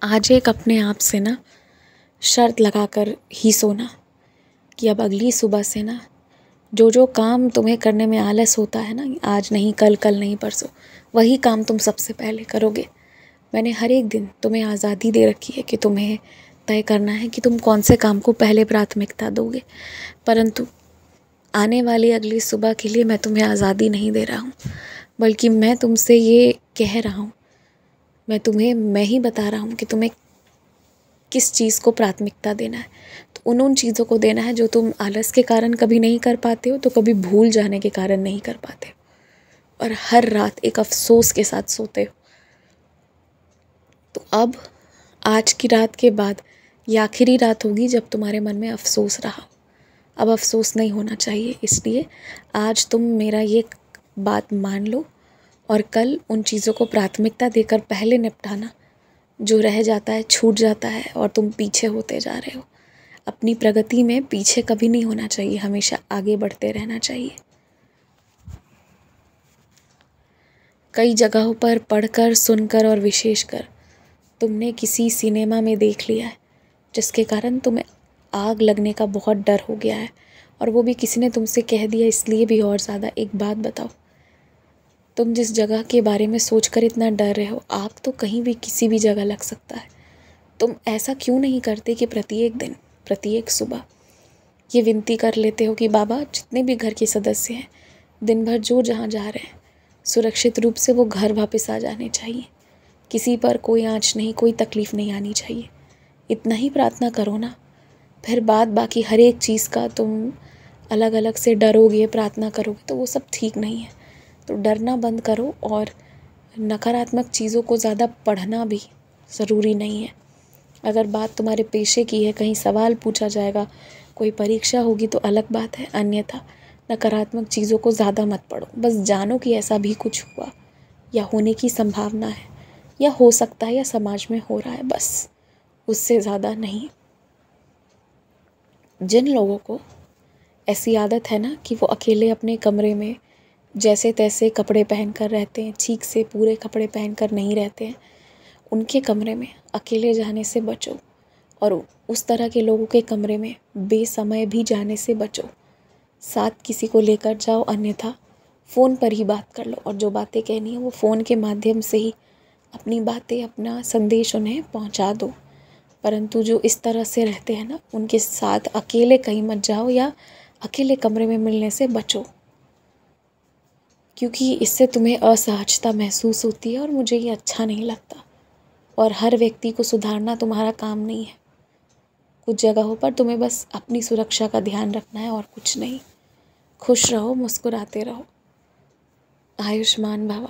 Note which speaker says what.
Speaker 1: आज एक अपने आप से ना शर्त लगाकर ही सोना कि अब अगली सुबह से ना जो जो काम तुम्हें करने में आलस होता है ना, आज नहीं कल, कल नहीं परसों, वही काम तुम सबसे पहले करोगे। मैंने हर एक दिन तुम्हें आज़ादी दे रखी है कि तुम्हें तय करना है कि तुम कौन से काम को पहले प्राथमिकता दोगे। परंतु आने वाली अगली सुबह के लिए मैं तुम्हें आज़ादी नहीं दे रहा हूँ, बल्कि मैं तुमसे ये कह रहा हूँ, मैं ही बता रहा हूँ कि तुम्हें किस चीज़ को प्राथमिकता देना है। तो उन चीज़ों को देना है जो तुम आलस के कारण कभी नहीं कर पाते हो, तो कभी भूल जाने के कारण नहीं कर पाते हो, और हर रात एक अफ़सोस के साथ सोते हो। तो अब आज की रात के बाद ये आखिरी रात होगी जब तुम्हारे मन में अफ़सोस रहा। अब अफ़सोस नहीं होना चाहिए, इसलिए आज तुम मेरा ये बात मान लो और कल उन चीज़ों को प्राथमिकता देकर पहले निपटाना जो रह जाता है, छूट जाता है और तुम पीछे होते जा रहे हो। अपनी प्रगति में पीछे कभी नहीं होना चाहिए, हमेशा आगे बढ़ते रहना चाहिए। कई जगहों पर पढ़कर, सुनकर और विशेषकर तुमने किसी सिनेमा में देख लिया है जिसके कारण तुम्हें आग लगने का बहुत डर हो गया है, और वो भी किसी ने तुमसे कह दिया इसलिए भी और ज़्यादा। एक बात बताओ, तुम जिस जगह के बारे में सोचकर इतना डर रहे हो, आग तो कहीं भी किसी भी जगह लग सकता है। तुम ऐसा क्यों नहीं करते कि प्रत्येक दिन, प्रत्येक सुबह ये विनती कर लेते हो कि बाबा, जितने भी घर के सदस्य हैं, दिन भर जो जहाँ जा रहे हैं, सुरक्षित रूप से वो घर वापस आ जाने चाहिए। किसी पर कोई आँच नहीं, कोई तकलीफ़ नहीं आनी चाहिए। इतना ही प्रार्थना करो ना। फिर बाकी हर एक चीज़ का तुम अलग अलग से डरोगे, प्रार्थना करोगे, तो वो सब ठीक नहीं है। तो डरना बंद करो, और नकारात्मक चीज़ों को ज़्यादा पढ़ना भी ज़रूरी नहीं है। अगर बात तुम्हारे पेशे की है, कहीं सवाल पूछा जाएगा, कोई परीक्षा होगी तो अलग बात है, अन्यथा नकारात्मक चीज़ों को ज़्यादा मत पढ़ो। बस जानो कि ऐसा भी कुछ हुआ या होने की संभावना है, या हो सकता है, या समाज में हो रहा है, बस उससे ज़्यादा नहीं। जिन लोगों को ऐसी आदत है ना कि वो अकेले अपने कमरे में जैसे तैसे कपड़े पहन कर रहते हैं, ठीक से पूरे कपड़े पहन कर नहीं रहते हैं, उनके कमरे में अकेले जाने से बचो, और उस तरह के लोगों के कमरे में बेसमय भी जाने से बचो। साथ किसी को लेकर जाओ, अन्यथा फ़ोन पर ही बात कर लो, और जो बातें कहनी है वो फ़ोन के माध्यम से ही अपनी बातें, अपना संदेश उन्हें पहुंचा दो। परंतु जो इस तरह से रहते हैं ना, उनके साथ अकेले कहीं मत जाओ, या अकेले कमरे में मिलने से बचो, क्योंकि इससे तुम्हें असहजता महसूस होती है और मुझे ये अच्छा नहीं लगता। और हर व्यक्ति को सुधारना तुम्हारा काम नहीं है। कुछ जगहों पर तुम्हें बस अपनी सुरक्षा का ध्यान रखना है और कुछ नहीं। खुश रहो, मुस्कुराते रहो। आयुष्मान भव।